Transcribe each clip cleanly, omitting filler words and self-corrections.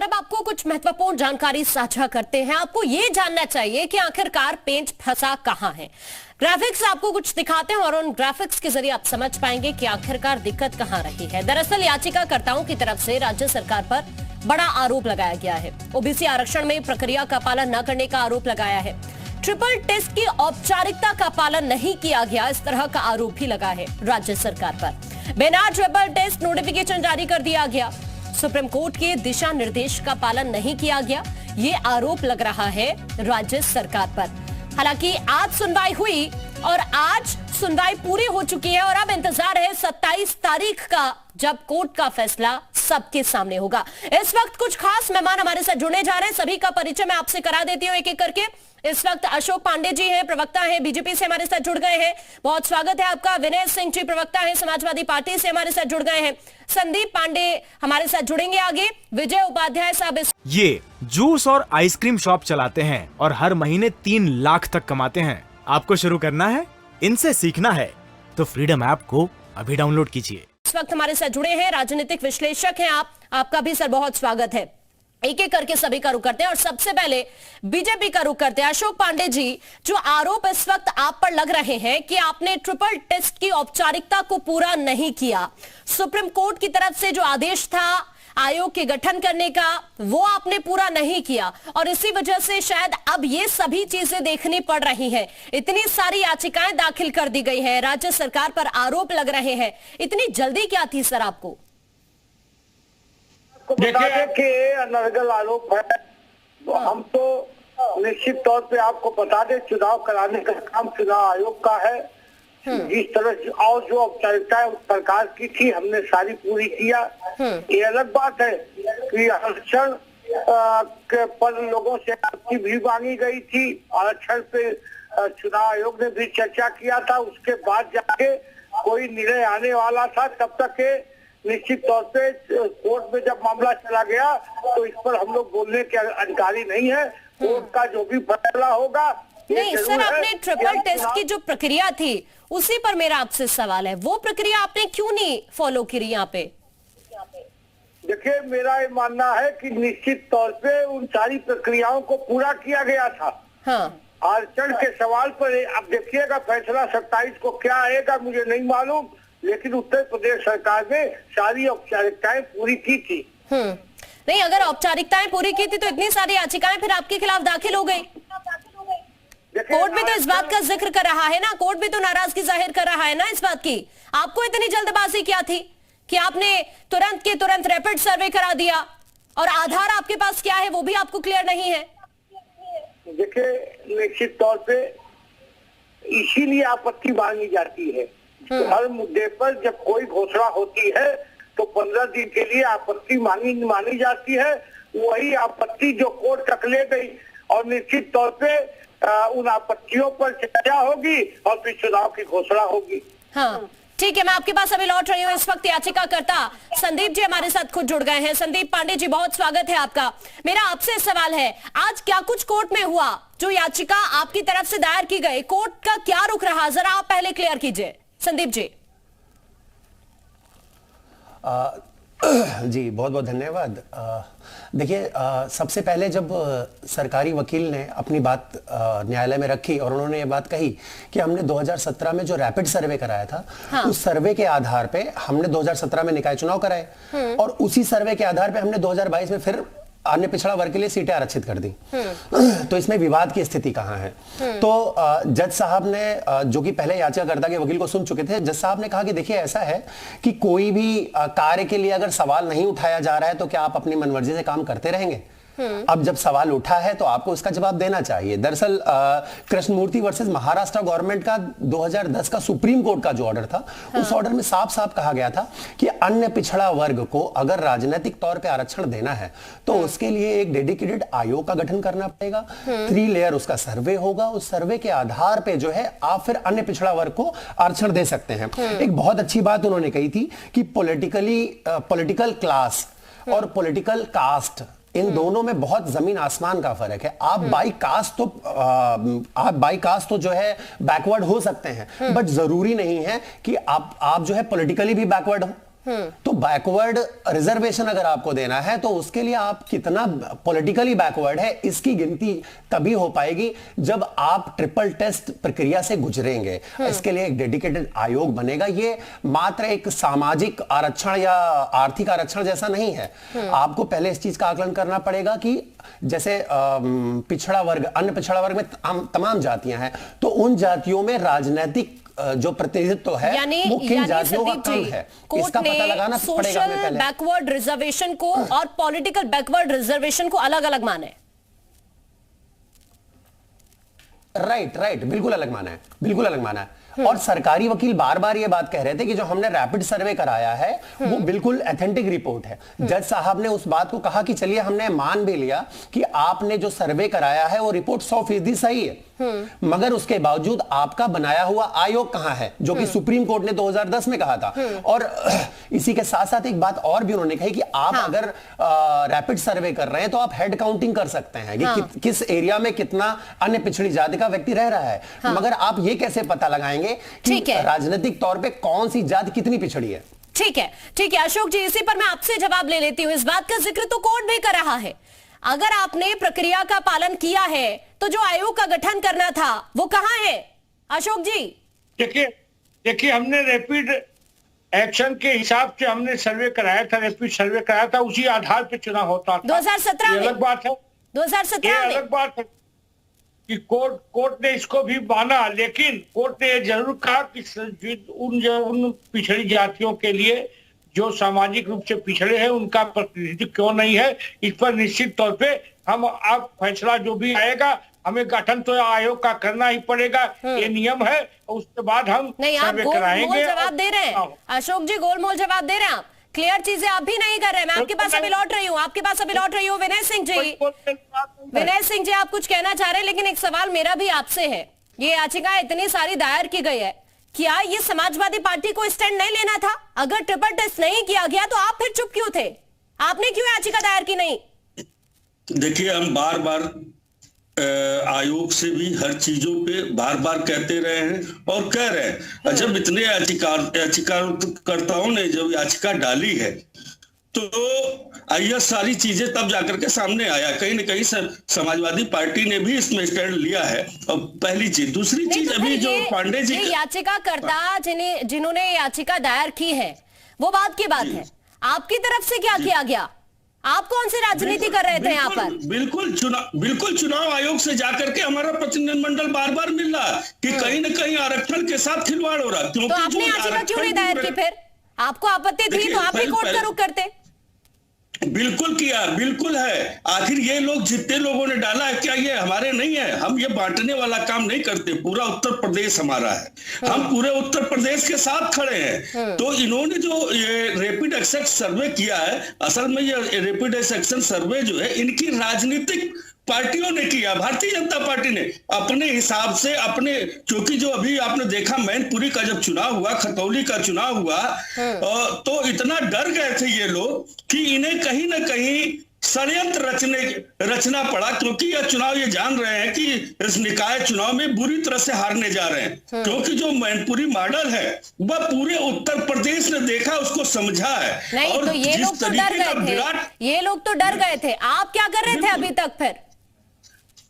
और अब आपको कुछ महत्वपूर्ण जानकारी साझा करते हैं। आपको ये जानना चाहिए कि आखिरकार पेंच फंसा कहां है। ग्राफिक्स आपको कुछ दिखाते हैं और उन ग्राफिक्स के जरिए आप समझ पाएंगे कि आखिरकार दिक्कत कहां रही है। दरअसल याचिकाकर्ताओं की तरफ से राज्य सरकार पर बड़ा आरोप लगाया गया है। ओबीसी आरक्षण में प्रक्रिया का पालन न करने का आरोप लगाया है। ट्रिपल टेस्ट की औपचारिकता का पालन नहीं किया गया, इस तरह का आरोप भी लगा है राज्य सरकार पर। बिना ट्रिपल टेस्ट नोटिफिकेशन जारी कर दिया गया। सुप्रीम कोर्ट के दिशा निर्देश का पालन नहीं किया गया, ये आरोप लग रहा है राज्य सरकार पर। हालांकि आज सुनवाई हुई और आज सुनवाई पूरी हो चुकी है और अब इंतजार है 27 तारीख का, जब कोर्ट का फैसला सबके सामने होगा। इस वक्त कुछ खास मेहमान हमारे साथ जुड़ने जा रहे हैं, सभी का परिचय मैं आपसे करा देती हूं एक एक करके। इस वक्त अशोक पांडे जी हैं, प्रवक्ता हैं, बीजेपी से हमारे साथ जुड़ गए हैं, बहुत स्वागत है आपका। विनय सिंह जी प्रवक्ता हैं, समाजवादी पार्टी से हमारे साथ जुड़ गए हैं। संदीप पांडे हमारे साथ जुड़ेंगे आगे। विजय उपाध्याय साहब ये जूस और आइसक्रीम शॉप चलाते हैं और हर महीने 3 लाख तक कमाते हैं। आपको शुरू करना है, इनसे सीखना है तो फ्रीडम ऐप को अभी डाउनलोड कीजिए। इस वक्त हमारे साथ जुड़े हैं राजनीतिक विश्लेषक हैं आप, आपका भी सर बहुत स्वागत है। एक एक करके सभी का रुख करते हैं और सबसे पहले बीजेपी का रुख करते हैं। अशोक पांडे जी, जो आरोप इस वक्त आप पर लग रहे हैं कि आपने ट्रिपल टेस्ट की औपचारिकता को पूरा नहीं किया, सुप्रीम कोर्ट की तरफ से जो आदेश था आयोग के गठन करने का वो आपने पूरा नहीं किया और इसी वजह से शायद अब ये सभी चीजें देखनी पड़ रही हैं। इतनी सारी याचिकाएं दाखिल कर दी गई है, राज्य सरकार पर आरोप लग रहे हैं, इतनी जल्दी क्या थी सर आपको? देखिए कि अनर्गल आरोप है, तो हम तो निश्चित तौर पे आपको बता दें चुनाव कराने का काम चुनाव आयोग का है। जिस तरह से और जो औपचारिकताएं सरकार की थी हमने सारी पूरी किया। ये अलग बात है कि आरक्षण पर लोगों से आपकी भी मांगी गई थी, आरक्षण पे चुनाव आयोग ने भी चर्चा किया था, उसके बाद जाके कोई निर्णय आने वाला था। तब तक के निश्चित तौर पे कोर्ट में जब मामला चला गया तो इस पर हम लोग बोलने के अधिकारी नहीं है। कोर्ट का जो भी फैसला होगा। नहीं सर, आपने ट्रिपल टेस्ट की जो प्रक्रिया थी उसी पर मेरा आपसे सवाल है, वो प्रक्रिया आपने क्यों नहीं फॉलो करी यहाँ पे? देखिए मेरा ये मानना है कि निश्चित तौर पे उन सारी प्रक्रियाओं को पूरा किया गया था। हाँ। आरक्षण के सवाल पर अब देखिएगा फैसला 27 को क्या आएगा मुझे नहीं मालूम, लेकिन उत्तर प्रदेश सरकार ने सारी औपचारिकताएं पूरी की थी। नहीं, अगर औपचारिकताएं पूरी की थी तो इतनी सारी याचिकाएं फिर आपके खिलाफ दाखिल हो गई। कोर्ट भी तो इस बात का जिक्र कर रहा है ना, कोर्ट भी तो नाराजगी जाहिर कर रहा है ना इस बात की। आपको इतनी जल्दबाजी क्या थी कि आपने तुरंत के तुरंत रैपिड सर्वे करा दिया और आधार आपके पास क्या है वो भी आपको क्लियर नहीं है? देखिए निश्चित तौर पे इसीलिए आपत्ति मांगी जाती है। हर मुद्दे पर जब कोई घोषणा होती है तो 15 दिन के लिए आपत्ति मानी जाती है। वही आपत्ति जो कोर्ट तक ले गई और निश्चित तौर पे उन आपत्तियों पर चर्चा होगी और फिर चुनाव की घोषणा होगी। हाँ ठीक है, मैं आपके पास अभी लौट रही हूँ। इस वक्त याचिकाकर्ता संदीप जी हमारे साथ खुद जुड़ गए हैं। संदीप पांडे जी बहुत स्वागत है आपका। मेरा आपसे सवाल है, आज क्या कुछ कोर्ट में हुआ? जो याचिका आपकी तरफ से दायर की गई, कोर्ट का क्या रुख रहा, जरा आप पहले क्लियर कीजिए संदीप जी। जी बहुत बहुत धन्यवाद। देखिए सबसे पहले जब सरकारी वकील ने अपनी बात न्यायालय में रखी और उन्होंने ये बात कही कि हमने 2017 में जो रैपिड सर्वे कराया था, हाँ। उस सर्वे के आधार पे हमने 2017 में निकाय चुनाव कराए और उसी सर्वे के आधार पे हमने 2022 में फिर अन्य पिछड़ा वर्ग के लिए सीटें आरक्षित कर दी। तो इसमें विवाद की स्थिति कहां है? तो जज साहब ने, जो कि पहले याचिकाकर्ता के वकील को सुन चुके थे, जज साहब ने कहा कि देखिए ऐसा है कि कोई भी कार्य के लिए अगर सवाल नहीं उठाया जा रहा है तो क्या आप अपनी मनमर्जी से काम करते रहेंगे? अब जब सवाल उठा है तो आपको इसका जवाब देना चाहिए। दरअसल कृष्णमूर्ति वर्सेस महाराष्ट्र गवर्नमेंट का 2010 का सुप्रीम कोर्ट का जो ऑर्डर था, हाँ। उस ऑर्डर में साफ साफ कहा गया था कि अन्य पिछड़ा वर्ग को अगर राजनीतिक तौर पे आरक्षण देना है तो उसके लिए एक डेडिकेटेड आयोग का गठन करना पड़ेगा। 3 लेयर उसका सर्वे होगा, उस सर्वे के आधार पे जो है आप फिर अन्य पिछड़ा वर्ग को आरक्षण दे सकते हैं। एक बहुत अच्छी बात उन्होंने कही थी कि पॉलिटिकल क्लास और पॉलिटिकल कास्ट, इन दोनों में बहुत जमीन आसमान का फर्क है। आप बाई कास्ट तो जो है बैकवर्ड हो सकते हैं, बट जरूरी नहीं है कि आप जो है पॉलिटिकली भी बैकवर्ड हो। तो बैकवर्ड रिजर्वेशन अगर आपको देना है तो उसके लिए आप कितना पॉलिटिकली बैकवर्ड है इसकी गिनती तभी हो पाएगी जब आप ट्रिपल टेस्ट प्रक्रिया से गुजरेंगे। इसके लिए एक डेडिकेटेड आयोग बनेगा। ये मात्र एक सामाजिक आरक्षण या आर्थिक आरक्षण जैसा नहीं है। आपको पहले इस चीज का आकलन करना पड़ेगा कि जैसे पिछड़ा वर्ग, अन्य पिछड़ा वर्ग में तमाम जातियां हैं, तो उन जातियों में राजनीतिक जो प्रतिनिधित्व है वो किन जातियों का कम है, इसका पता लगाना पड़ेगा हमें पहले। बैकवर्ड रिजर्वेशन को और पॉलिटिकल बैकवर्ड रिजर्वेशन को अलग अलग माने। राइट, बिल्कुल अलग माना है, बिल्कुल अलग माना है। और सरकारी वकील बार बार ये बात कह रहे थे कि जो हमने रैपिड सर्वे कराया है वो बिल्कुल ऑथेंटिक रिपोर्ट है। जज साहब ने उस बात को कहा कि चलिए हमने मान भी लिया कि आपने जो सर्वे कराया है वो रिपोर्ट 100% सही है, मगर उसके बावजूद आपका बनाया हुआ आयोग कहां है, जो कि सुप्रीम कोर्ट ने 2010 में कहा था। और इसी के साथ साथ एक बात और भी उन्होंने कही कि आप अगर रैपिड सर्वे कर रहे हैं तो आप हेड काउंटिंग कर सकते हैं कि किस एरिया में कितना अन्य पिछड़ी जाति का व्यक्ति रह रहा है, मगर आप ये कैसे पता लगाएंगे कि राजनीतिक तौर पे कौन सी जाति कितनी पिछड़ी है। ठीक है अशोक जी, इसी पर मैं आपसे जवाब ले लेती हूँ। इस बात का जिक्र तो कोर्ट भी कर रहा है, अगर आपने प्रक्रिया का पालन किया है तो जो आयोग का गठन करना था वो कहां है? अशोक जी देखिए हमने रैपिड एक्शन के हिसाब से हमने सर्वे कराया था, रैपिड सर्वे कराया था, उसी आधार पे चुनाव होता था। 2017 में, अलग बात है, 2017 में अलग बात है कि कोर्ट ने इसको भी माना, लेकिन कोर्ट ने यह जरूर कहा कि उन पिछड़ी जातियों के लिए जो सामाजिक रूप से पिछड़े हैं उनका प्रतिनिधित्व क्यों नहीं है, इस पर निश्चित तौर पे हम अब फैसला जो भी आएगा, हमें गठन तो आयोग का करना ही पड़ेगा, ये नियम है। उसके बाद हम नहीं, आप गोलमोल जवाब दे रहे हैं अशोक जी, गोलमोल जवाब दे रहे हैं आप, क्लियर चीजें आप भी नहीं कर रहे हैं। मैं आपके पास अभी लौट रही हूँ, विनय सिंह जी आप कुछ कहना चाह रहे हैं, लेकिन एक सवाल मेरा भी आपसे है। ये याचिका इतनी सारी दायर की गई है, क्या ये समाजवादी पार्टी को स्टैंड नहीं लेना था? अगर ट्रिपल टेस्ट नहीं किया गया तो आप फिर चुप क्यों थे? आपने क्यों याचिका दायर की नहीं? देखिए, हम बार बार आयोग से भी हर चीजों पे बार बार कहते रहे हैं और कह रहे हैं। जब इतने याचिकाकर्ताओं ने जब याचिका डाली है तो यह सारी चीजें तब जाकर के सामने आया। कहीं न कहीं समाजवादी पार्टी ने भी इसमें स्टैंड लिया है। और पहली चीज, दूसरी चीज, अभी जो पांडे जी याचिकाकर्ता जिन्होंने याचिका दायर की है वो बात की बात है, आपकी तरफ से क्या किया गया? आप कौन सी राजनीति कर रहे थे यहाँ पर? बिल्कुल चुनाव आयोग से जाकर के हमारा प्रतिनिधिमंडल बार बार मिल रहा है कि कहीं न कहीं आरक्षण के साथ खिलवाड़ हो रहा है। तो आपने याचिका क्यों नहीं दायर की? फिर आपको आपत्ति थी तो आप भी कोर्ट का रुख करते। बिल्कुल किया, बिल्कुल है। आखिर ये लोग जितने लोगों ने डाला है, क्या ये हमारे नहीं है? हम ये बांटने वाला काम नहीं करते। पूरा उत्तर प्रदेश हमारा है, हम पूरे उत्तर प्रदेश के साथ खड़े हैं। तो इन्होंने जो ये रैपिड एक्शन सर्वे किया है, असल में ये रैपिड एक्शन सर्वे जो है इनकी राजनीतिक पार्टियों ने किया। भारतीय जनता पार्टी ने अपने हिसाब से क्योंकि जो अभी आपने देखा मैनपुरी का जब चुनाव हुआ, खतौली का चुनाव हुआ, तो इतना डर गए थे ये लोग कि इन्हें कहीं ना कहीं षड्यंत्र रचना पड़ा, क्योंकि यह चुनाव ये जान रहे हैं कि इस निकाय चुनाव में बुरी तरह से हारने जा रहे हैं। क्योंकि जो मैनपुरी मॉडल है वह पूरे उत्तर प्रदेश ने देखा, उसको समझा है। नहीं, और तो ये लोग तो डर गए थे, ये लोग तो डर गए थे। आप क्या कर रहे थे अभी तक? फिर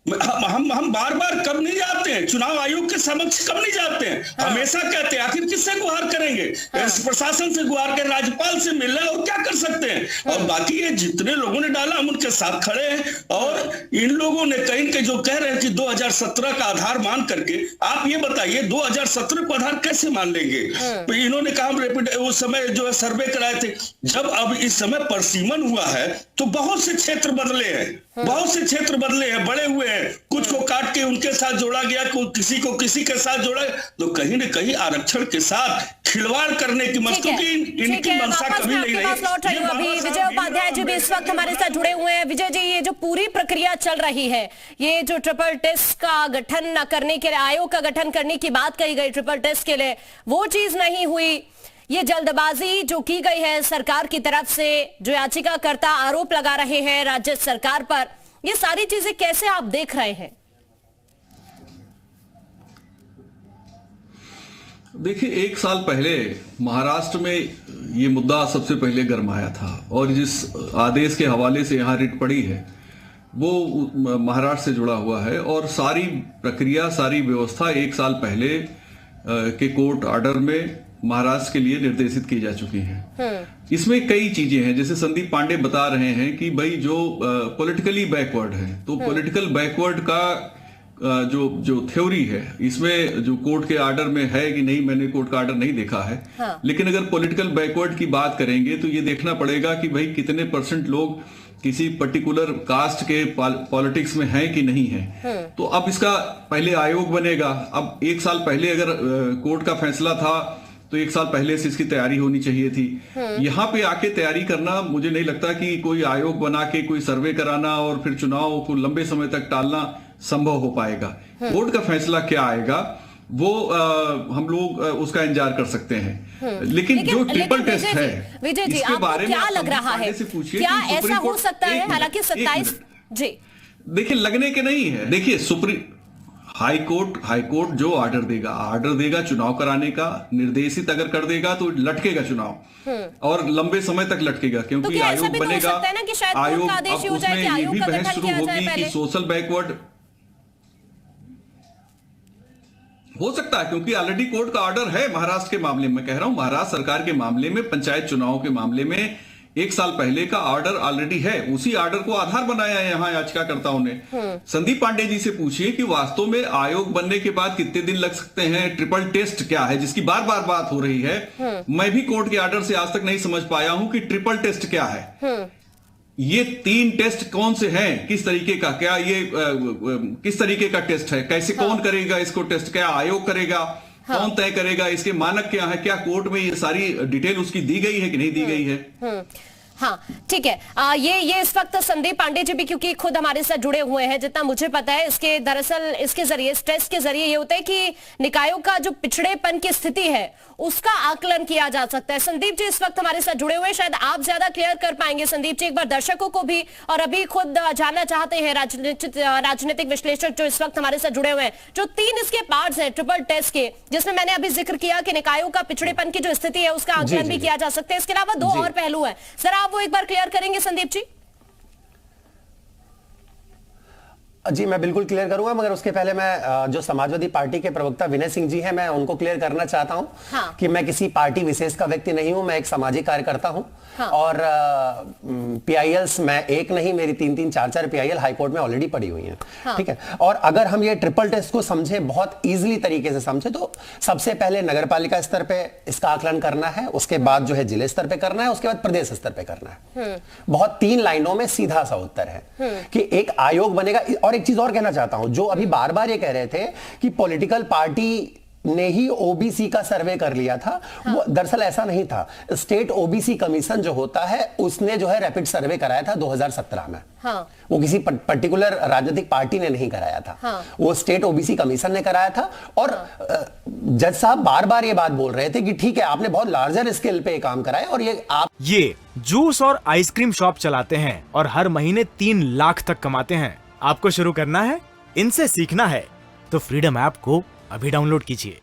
हम बार बार कब नहीं जाते हैं चुनाव आयोग के समक्ष, कब नहीं जाते हैं? हमेशा कहते हैं आखिर किससे गुहार करेंगे? प्रशासन से गुहार कर, राज्यपाल से मिल रहे हैं, और क्या कर सकते हैं? और बाकी ये जितने लोगों ने डाला हम उनके साथ खड़े हैं। और इन लोगों ने कहीं के जो कह रहे हैं कि 2017 का आधार मान करके, आप ये बताइए 2017 को आधार कैसे मान लेंगे? तो इन्होंने कहा रैपिड उस समय जो है सर्वे कराए थे। जब अब इस समय परसीमन हुआ है तो बहुत से क्षेत्र बदले हैं, बहुत से क्षेत्र बदले हैं, बड़े हुए हैं। कुछ को काट के उनके साथ जोड़ा गया, किसी को किसी के साथ जोड़ा, तो कहीं न कहीं आरक्षण के साथ खिलवाड़ करने की इनकी मंशा कभी नहीं रही। अभी विजय उपाध्याय जी भी इस वक्त हमारे साथ जुड़े हुए हैं। विजय जी, ये जो पूरी प्रक्रिया चल रही है, ये जो ट्रिपल टेस्ट का गठन न करने के लिए, आयोग का गठन करने की बात कही गई ट्रिपल टेस्ट के लिए, वो चीज नहीं हुई। ये जल्दबाजी जो की गई है सरकार की तरफ से, जो याचिकाकर्ता आरोप लगा रहे हैं राज्य सरकार पर, ये सारी चीजें कैसे आप देख रहे हैं? देखिए, एक साल पहले महाराष्ट्र में ये मुद्दा सबसे पहले गरमाया था और जिस आदेश के हवाले से यहाँ रिट पड़ी है वो महाराष्ट्र से जुड़ा हुआ है और सारी प्रक्रिया, सारी व्यवस्था एक साल पहले के कोर्ट ऑर्डर में महाराष्ट्र के लिए निर्देशित की जा चुकी हैं। इसमें कई चीजें हैं, जैसे संदीप पांडे बता रहे हैं कि भाई जो पॉलिटिकली बैकवर्ड है, तो पॉलिटिकल बैकवर्ड का जो थ्योरी है, इसमें जो कोर्ट के ऑर्डर में है कि नहीं, मैंने कोर्ट का ऑर्डर नहीं देखा है। हाँ। लेकिन अगर पॉलिटिकल बैकवर्ड की बात करेंगे तो ये देखना पड़ेगा कि भाई कितने % लोग किसी पर्टिकुलर कास्ट के पॉलिटिक्स में हैं कि नहीं है। तो अब इसका पहले आयोग बनेगा। अब एक साल पहले अगर कोर्ट का फैसला था तो एक साल पहले से इसकी तैयारी होनी चाहिए थी। यहाँ पे आके तैयारी करना, मुझे नहीं लगता कि कोई आयोग बना के कोई सर्वे कराना और फिर चुनाव को लंबे समय तक टालना संभव हो पाएगा। कोर्ट का फैसला क्या आएगा वो हम लोग उसका इंतजार कर सकते हैं। लेकिन जो ट्रिपल टेस्ट है, विजय जी, इसके बारे में क्या लग रहा है, क्या ऐसा हो सकता है? हालांकि 27 जी देखिए लगने के नहीं है। देखिए हाई कोर्ट जो ऑर्डर देगा चुनाव कराने का, निर्देशित अगर कर देगा तो लटकेगा चुनाव और लंबे समय तक लटकेगा, क्योंकि तो आयोग बनेगा। आयोग अब उसमें ये भी बहस शुरू होगी कि सोशल बैकवर्ड हो सकता है, क्योंकि ऑलरेडी कोर्ट का ऑर्डर है महाराष्ट्र के मामले में। कह रहा हूं महाराष्ट्र सरकार के मामले में, पंचायत चुनाव के मामले में एक साल पहले का ऑर्डर ऑलरेडी है। उसी ऑर्डर को आधार बनाया है यहाँ याचिकाकर्ताओं ने। संदीप पांडे जी से पूछिए कि वास्तव में आयोग बनने के बाद कितने दिन लग सकते हैं, ट्रिपल टेस्ट क्या है जिसकी बार बार बात हो रही है। मैं भी कोर्ट के ऑर्डर से आज तक नहीं समझ पाया हूं कि ट्रिपल टेस्ट क्या है। ये 3 टेस्ट कौन से हैं, किस तरीके का, क्या ये किस तरीके का टेस्ट है, कैसे कौन करेगा इसको टेस्ट, क्या आयोग करेगा, कौन तय करेगा, इसके मानक क्या है, क्या कोर्ट में ये सारी डिटेल उसकी दी गई है कि नहीं दी गई है। हाँ ठीक है। ये इस वक्त संदीप पांडे जी भी क्योंकि खुद हमारे साथ जुड़े हुए हैं, जितना मुझे पता है इसके दरअसल इसके जरिए, इस टेस्ट के जरिए ये होता है कि निकायों का जो पिछड़ेपन की स्थिति है उसका आकलन किया जा सकता है। संदीप जी इस वक्त हमारे साथ जुड़े हुए हैं, शायद आप ज्यादा क्लियर कर पाएंगे। संदीप जी एक बार दर्शकों को भी और अभी खुद जानना चाहते हैं राजनीतिक विश्लेषक जो इस वक्त हमारे साथ जुड़े हुए हैं, जो 3 इसके पार्ट्स हैं ट्रिपल टेस्ट के, जिसमें मैंने अभी जिक्र किया कि निकायों का पिछड़ेपन की जो स्थिति है उसका आकलन भी किया जा सकता है। इसके अलावा 2 और पहलू है, सर आप वो एक बार क्लियर करेंगे संदीप जी? जी मैं बिल्कुल क्लियर करूंगा, मगर उसके पहले मैं जो समाजवादी पार्टी के प्रवक्ता विनय सिंह जी हैं, मैं उनको क्लियर करना चाहता हूं। हाँ। कि मैं किसी पार्टी विशेष का व्यक्ति नहीं हूं, मैं एक सामाजिक कार्यकर्ता हूं। हाँ। और पीआईएल्स मैं एक नहीं, मेरी 3-3, 4-4 पीआईएल हाईकोर्ट में ऑलरेडी पड़ी हुई हैं। हाँ। ठीक है। और अगर हम ये ट्रिपल टेस्ट को समझे, बहुत इजिली तरीके से समझे, तो सबसे पहले नगरपालिका स्तर पे इसका आकलन करना है, उसके बाद जो है जिले स्तर पे करना है, उसके बाद प्रदेश स्तर पे करना है। बहुत 3 लाइनों में सीधा सा उत्तर है कि एक आयोग बनेगा। और एक चीज और कहना चाहता हूं, जो अभी बार बार ये कह रहे थे कि पॉलिटिकल पार्टी ने ही ओबीसी का सर्वे कर लिया था। हाँ। वो दरअसल ऐसा नहीं था। स्टेट ओबीसी कमीशन जो होता है उसने जो है रैपिड सर्वे कराया था 2017 में। हाँ। वो किसी पर्टिकुलर राजनीतिक पार्टी ने नहीं कराया था। हाँ। वो स्टेट ओबीसी कमीशन ने कराया था। और जज साहब बार बार ये बात बोल रहे थे कि ठीक है आपने बहुत लार्जर स्केल पे काम कराया, और ये जूस और आइसक्रीम शॉप चलाते हैं और हर महीने 3 लाख तक कमाते हैं। आपको शुरू करना है, इनसे सीखना है, तो फ्रीडम ऐप को अभी डाउनलोड कीजिए।